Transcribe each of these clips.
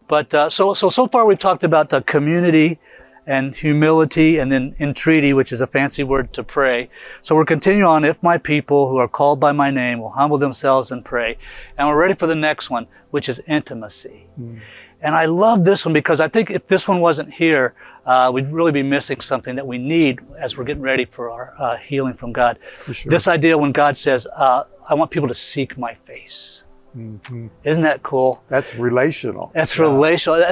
But so far we've talked about community and humility, and then entreaty, which is a fancy word to pray. So we're continuing on, if my people who are called by my name will humble themselves and pray. And we're ready for the next one, which is intimacy. And I love this one because I think if this one wasn't here, we'd really be missing something that we need as we're getting ready for our healing from God. For sure. This idea when God says, I want people to seek my face. Isn't that cool? That's relational. That's relational.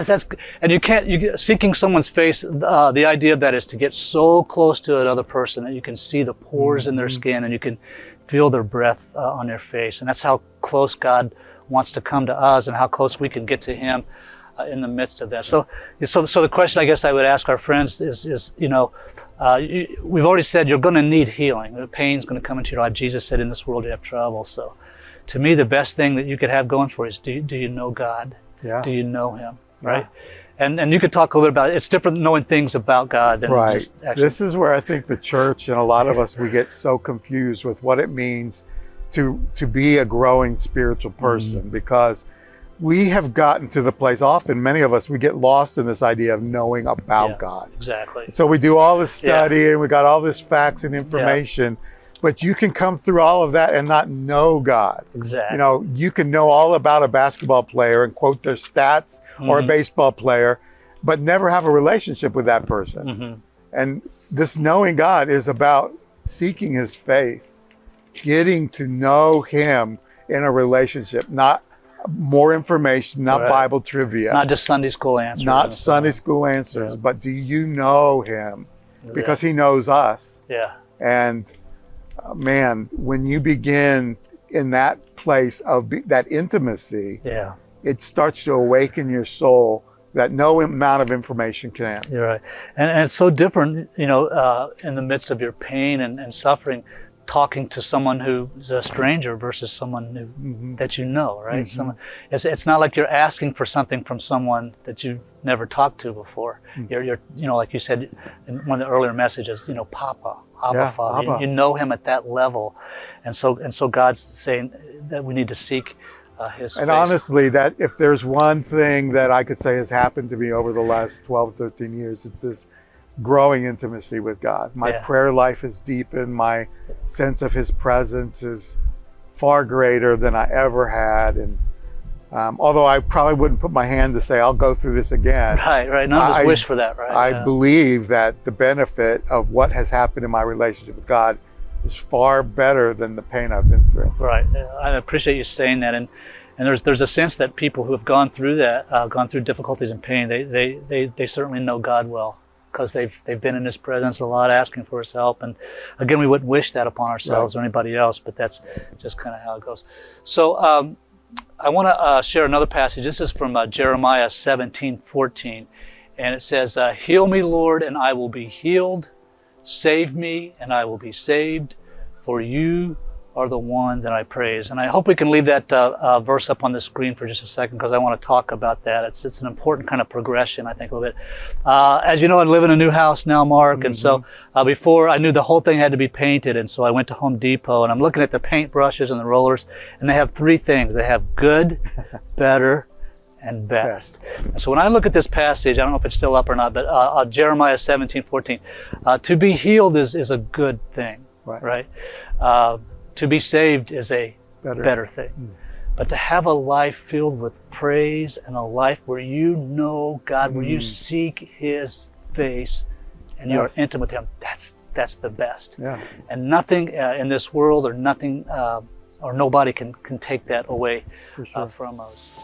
And you can't, seeking someone's face, the idea of that is to get so close to another person that you can see the pores in their skin and you can feel their breath on their face. And that's how close God wants to come to us and how close we can get to Him in the midst of that. So the question I guess I would ask our friends is we've already said you're going to need healing. The pain's going to come into your life. Jesus said, in this world you have trouble. So to me, the best thing that you could have going for you is, do you know God? Yeah. Do you know Him? Right? And you could talk a little bit about it. It's different knowing things about God than just actually. This is where I think the church and a lot of us, we get so confused with what it means to be a growing spiritual person, because we have gotten to the place, often many of us, we get lost in this idea of knowing about God. Exactly. So we do all this study and we got all this facts and information, but you can come through all of that and not know God. Exactly. You know, you can know all about a basketball player and quote their stats, or a baseball player, but never have a relationship with that person. And this knowing God is about seeking His face, getting to know Him in a relationship, not more information, not Bible trivia. Not just Sunday school answers. Not Sunday school answers, but do you know Him? Because He knows us. Yeah. And man, when you begin in that place of that intimacy, it starts to awaken your soul that no amount of information can. You're right. And it's so different, in the midst of your pain and suffering, talking to someone who's a stranger versus someone who that you know, right? Someone, it's not like you're asking for something from someone that you've never talked to before. You're like you said in one of the earlier messages, Papa, Abba, Father. Abba. You know Him at that level, and so God's saying that we need to seek His And face. honestly, that if there's one thing that I could say has happened to me over the last 12, 13 years, it's this growing intimacy with God. My prayer life is deepened. My sense of His presence is far greater than I ever had. And although I probably wouldn't put my hand to say, I'll go through this again. Right. None of us wish for that, right? I believe that the benefit of what has happened in my relationship with God is far better than the pain I've been through. Right. I appreciate you saying that. And there's a sense that people who have gone through that, gone through difficulties and pain, they certainly know God well, because they've been in His presence a lot, asking for His help. And again, we wouldn't wish that upon ourselves or anybody else, but that's just kind of how it goes. So I want to share another passage. This is from Jeremiah 17:14, and it says, "Heal me, Lord, and I will be healed. Save me, and I will be saved. For you are the one that I praise." And I hope we can leave that verse up on the screen for just a second, because I want to talk about that. It's an important kind of progression, I think, a little bit. As you know, I live in a new house now, Mark, and so before I knew the whole thing had to be painted, and so I went to Home Depot, and I'm looking at the paint brushes and the rollers, and they have three things. They have good, better, and best. And so when I look at this passage, I don't know if it's still up or not, but Jeremiah 17:14, to be healed is a good thing, right? To be saved is a better thing. But to have a life filled with praise and a life where you know God, where you seek His face and you're intimate with Him, that's the best. And nothing in this world or nothing or nobody can take that away from us.